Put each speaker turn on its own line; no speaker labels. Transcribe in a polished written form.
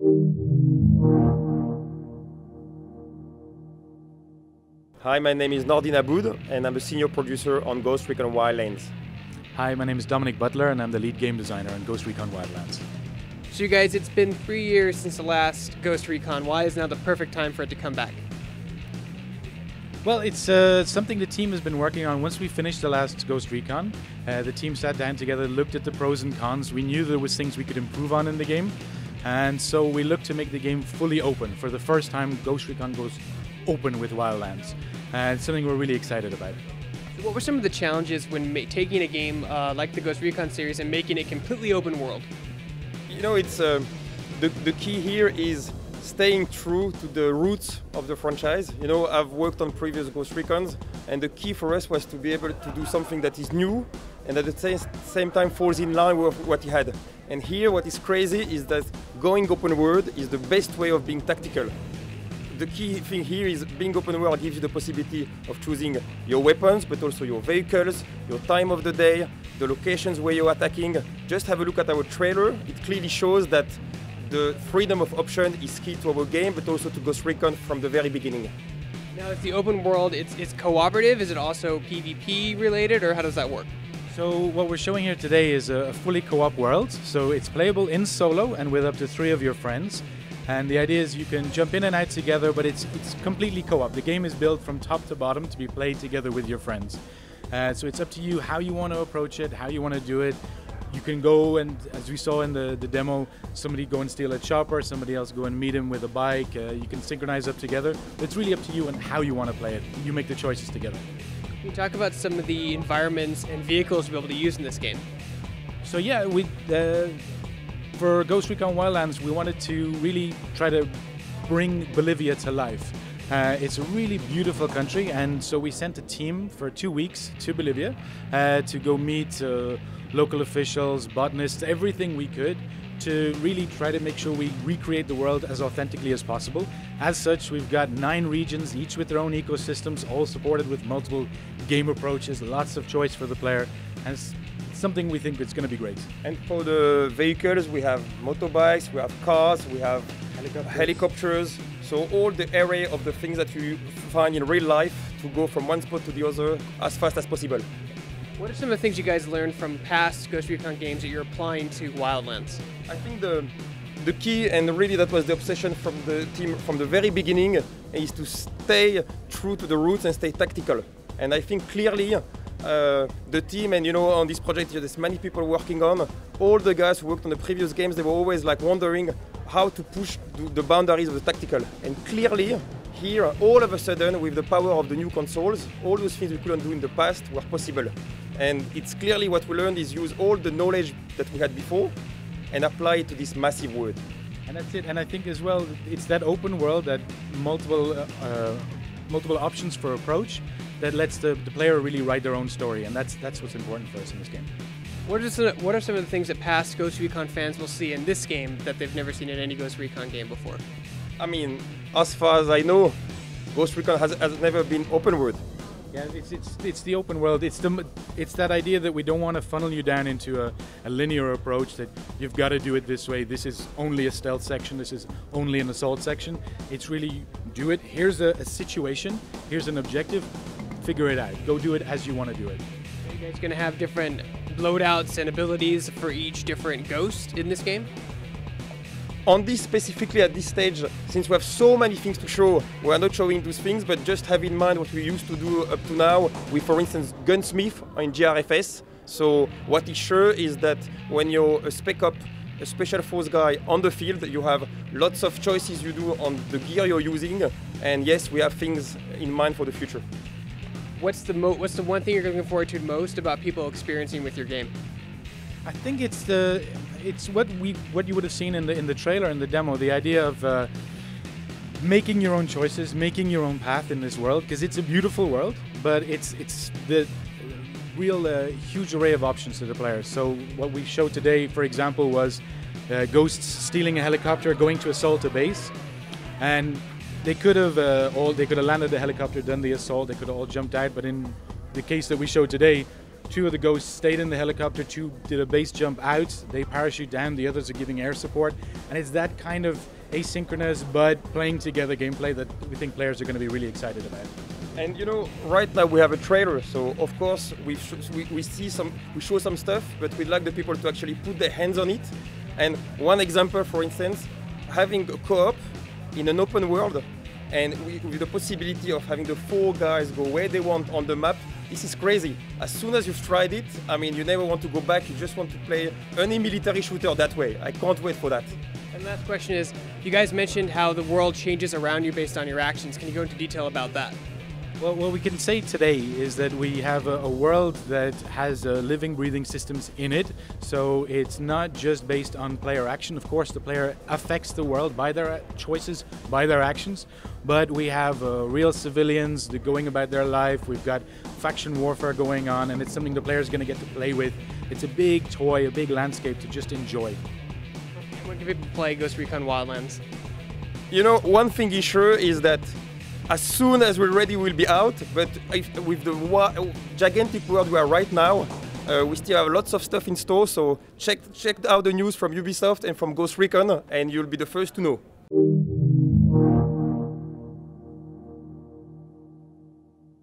Hi, my name is Nordin Aboud, and I'm a senior producer on Recon Wildlands.
Hi, my name is Dominic Butler, and I'm the lead game designer on Recon Wildlands.
So you guys, it's been 3 years since the last Ghost Recon. Why is now the perfect time for it to come back?
Well, it's something the team has been working on. Once we finished the last Ghost Recon, the team sat down together, looked at the pros and cons. We knew there was things we could improve on in the game, and so we looked to make the game fully open. For the first time, Ghost Recon goes open with Wildlands, and it's something we're really excited about.
So what were some of the challenges when taking a game like the Ghost Recon series and making it completely open world?
You know, it's the key here is staying true to the roots of the franchise. You know, I've worked on previous Ghost Recons, and the key for us was to be able to do something that is new and at the same time falls in line with what he had. And here what is crazy is that going open world is the best way of being tactical. The key thing here is being open world gives you the possibility of choosing your weapons, but also your vehicles, your time of the day, the locations where you're attacking. Just have a look at our trailer. It clearly shows that the freedom of option is key to our game, but also to Ghost Recon from the very beginning.
Now, it's the open world. It's cooperative. Is it also PvP related, or how does that work?
So what we're showing here today is a fully co-op world. So it's playable in solo and with up to 3 of your friends. And the idea is you can jump in and out together, but it's completely co-op. The game is built from top to bottom to be played together with your friends. So it's up to you how you want to approach it, how you want to do it. You can go and, as we saw in the demo, somebody go and steal a chopper, somebody else go and meet him with a bike. You can synchronize up together. It's really up to you and how you want to play it. You make the choices together.
Can you talk about some of the environments and vehicles to be able to use in this game?
So yeah, for Ghost Recon Wildlands, we wanted to really try to bring Bolivia to life. It's a really beautiful country, and so we sent a team for 2 weeks to Bolivia to go meet local officials, botanists, everything we could to really try to make sure we recreate the world as authentically as possible. As such, we've got 9 regions, each with their own ecosystems, all supported with multiple game approaches, lots of choice for the player, and it's something we think it's going to be great.
And for the vehicles, we have motorbikes, we have cars, we have helicopters. So all the array of the things that you find in real life to go from one spot to the other as fast as possible.
What are some of the things you guys learned from past Ghost Recon games that you're applying to Wildlands?
I think the key, and really that was the obsession from the team from the very beginning, is to stay true to the roots and stay tactical. And I think clearly the team, and you know, on this project there's many people working on, all the guys who worked on the previous games, they were always like wondering how to push the boundaries of the tactical. And clearly here, all of a sudden, with the power of the new consoles, all those things we couldn't do in the past were possible. And it's clearly what we learned is use all the knowledge that we had before and apply it to this massive world.
And that's it. And I think as well, it's that open world, that multiple options for approach, that lets the player really write their own story. And that's what's important for us in this game.
What are some of the things that past Ghost Recon fans will see in this game that they've never seen in any Ghost Recon game before?
I mean, as far as I know, Ghost Recon has never been open world.
Yeah, it's the open world. It's that idea that we don't want to funnel you down into a linear approach that you've got to do it this way. This is only a stealth section. This is only an assault section. It's really do it. Here's a situation. Here's an objective. Figure it out. Go do it as you want to do it.
Are you guys going to have different loadouts and abilities for each different ghost in this game?
On this specifically at this stage, since we have so many things to show, we are not showing those things, but just have in mind what we used to do up to now with, for instance, Gunsmith in GRFS. So what is sure is that when you're a spec op, a special force guy on the field, you have lots of choices you do on the gear you're using, and yes, we have things in mind for the future.
What's the one thing you're looking forward to most about people experiencing with your game?
I think it's what you would have seen in the trailer and the demo. The idea of making your own choices, making your own path in this world, because it's a beautiful world, but it's the real huge array of options to the players. So what we showed today, for example, was ghosts stealing a helicopter, going to assault a base, and they could have landed the helicopter, done the assault. They could have all jumped out, but in the case that we showed today, two of the ghosts stayed in the helicopter, two did a base jump out, they parachute down, the others are giving air support, and it's that kind of asynchronous but playing together gameplay that we think players are going to be really excited about.
And right now we have a trailer, so of course we show some stuff, but we'd like the people to actually put their hands on it. And one example, for instance, having a co-op in an open world, and with the possibility of having the 4 guys go where they want on the map, this is crazy. As soon as you've tried it, I mean, you never want to go back, you just want to play any military shooter that way. I can't wait for that.
And last question is, you guys mentioned how the world changes around you based on your actions. Can you go into detail about that?
Well, what we can say today is that we have a world that has living, breathing systems in it. So it's not just based on player action. Of course, the player affects the world by their choices, by their actions. But we have real civilians going about their life. We've got faction warfare going on, and it's something the player is going to get to play with. It's a big toy, a big landscape to just enjoy.
When can people play Ghost Recon Wildlands?
One thing is sure is that as soon as we're ready, we'll be out. But with the gigantic world we are right now, we still have lots of stuff in store. So check out the news from Ubisoft and from Ghost Recon, and you'll be the first to know.